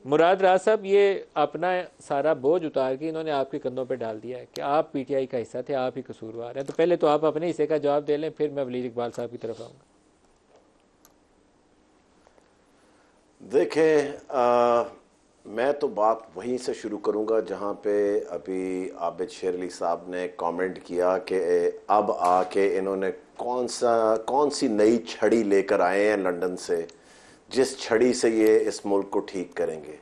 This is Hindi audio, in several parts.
मुराद राज साहब, ये अपना सारा बोझ उतार के इन्होंने आपके कंधों पे डाल दिया है कि आप पीटीआई का हिस्सा थे, आप ही कसूरवार हैं। तो पहले तो आप अपने हिस्से का जवाब दे लें, फिर मैं वलीद इकबाल साहब की तरफ आऊँगा। देखें, मैं तो बात वहीं से शुरू करूंगा जहां पे अभी आबिद शेर अली साहब ने कमेंट किया कि अब आके इन्होंने कौन सी नई छड़ी लेकर आए हैं लंदन से, जिस छड़ी से ये इस मुल्क को ठीक करेंगे।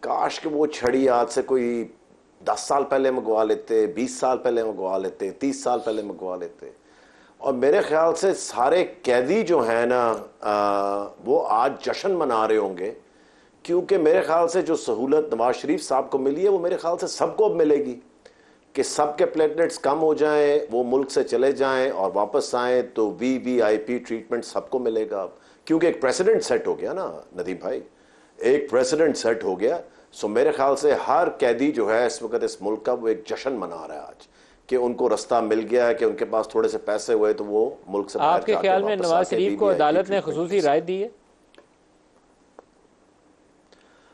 काश कि वो छड़ी आज से कोई 10 साल पहले मंगवा लेते, 20 साल पहले मंगवा लेते, 30 साल पहले मंगवा लेते। और मेरे ख्याल से सारे कैदी जो हैं ना, वो आज जश्न मना रहे होंगे, क्योंकि मेरे ख्याल से जो सहूलत नवाज शरीफ साहब को मिली है वो मेरे ख्याल से सबको अब मिलेगी कि सबके प्लेटलेट्स कम हो जाएं, वो मुल्क से चले जाएं और वापस आएं, तो वीवीआईपी ट्रीटमेंट सबको मिलेगा अब, क्योंकि एक प्रेसिडेंट सेट हो गया ना नदीम भाई, एक प्रेसिडेंट सेट हो गया। सो मेरे ख्याल से हर कैदी जो है इस वक्त इस मुल्क का वो एक जश्न मना रहा है आज कि उनको रास्ता मिल गया है, कि उनके पास थोड़े से पैसे हुए तो वो मुल्क से बाहर। आपके ख्याल में नवाज शरीफ को अदालत ने खुसूसी राय दी है?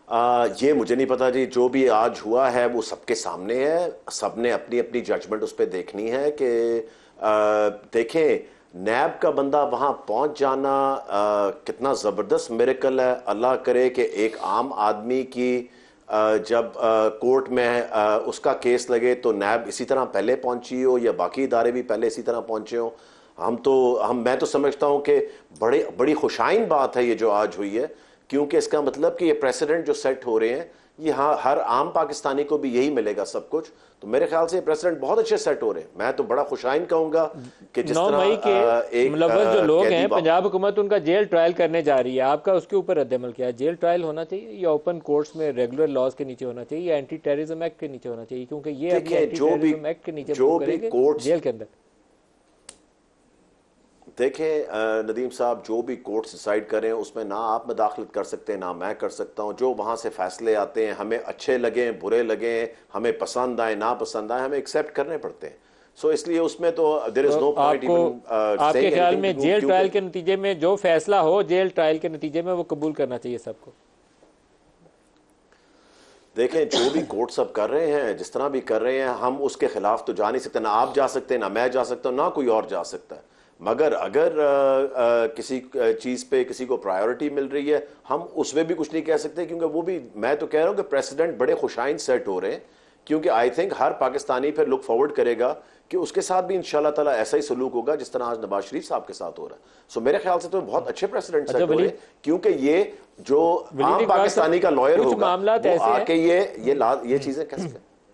ये मुझे नहीं पता जी, जो भी आज हुआ है वो सबके सामने है, सबने अपनी अपनी जजमेंट उस पर देखनी है कि देखें नैब का बंदा वहां पहुंच जाना कितना ज़बरदस्त मिरेकल है। अल्लाह करे कि एक आम आदमी की जब कोर्ट में उसका केस लगे तो नैब इसी तरह पहले पहुंची हो या बाकी इदारे भी पहले इसी तरह पहुंचे हो। मैं तो समझता हूं कि बड़ी खुशाइन बात है ये जो आज हुई है, क्योंकि इसका मतलब कि ये प्रेसिडेंट जो सेट हो रहे हैं ये हर आम पाकिस्तानी को भी यही मिलेगा सब कुछ। तो मेरे ख्याल से ये प्रेसिडेंट बहुत अच्छे सेट हो रहे हैं। मैं तो बड़ा खुशाइन कहूंगा कि जिस 9 मई के मुलव्वस जो लोग हैं, पंजाब हुकूमत उनका जेल ट्रायल करने जा रही है, आपका उसके ऊपर रद्द-ए-अमल क्या है? जेल ट्रायल होना चाहिए या ओपन कोर्ट्स में रेगुलर लॉज के नीचे होना चाहिए या एंटी टेररिज्म एक्ट के नीचे होना चाहिए? क्योंकि ये अभी एंटी टेररिज्म एक्ट के नीचे करेंगे जेल के अंदर। देखें नदीम साहब, जो भी कोर्ट्स डिसाइड करें उसमें ना आप मदाखलत कर सकते हैं ना मैं कर सकता हूं। जो वहां से फैसले आते हैं, हमें अच्छे लगे बुरे लगे, हमें पसंद आए ना पसंद आए, हमें एक्सेप्ट करने पड़ते हैं। सो इसलिए उसमें तो there is no point even आपके ख्याल में जेल ट्रायल के नतीजे में जो फैसला हो, जेल ट्रायल के नतीजे में वो कबूल करना चाहिए सबको? देखें जो भी कोर्ट सब कर रहे हैं, जिस तरह भी कर रहे हैं, हम उसके खिलाफ तो जा नहीं सकते, ना आप जा सकते ना मैं जा सकता हूं ना कोई और जा सकता है। मगर अगर किसी चीज़ पे किसी को प्रायोरिटी मिल रही है, हम उसमें भी कुछ नहीं कह सकते, क्योंकि वो भी मैं तो कह रहा हूं कि प्रेसिडेंट बड़े खुशाइन सेट हो रहे हैं, क्योंकि आई थिंक हर पाकिस्तानी फिर लुक फॉरवर्ड करेगा कि उसके साथ भी इंशाल्लाह ताला ऐसा ही सलूक होगा जिस तरह आज नवाज शरीफ साहब के साथ हो रहा है। सो मेरे ख्याल से तो बहुत अच्छे प्रेसिडेंट सेट हो रहे हैं, क्योंकि ये जो आम पाकिस्तानी का लॉयर होगा वो आके ये चीजें कह सके।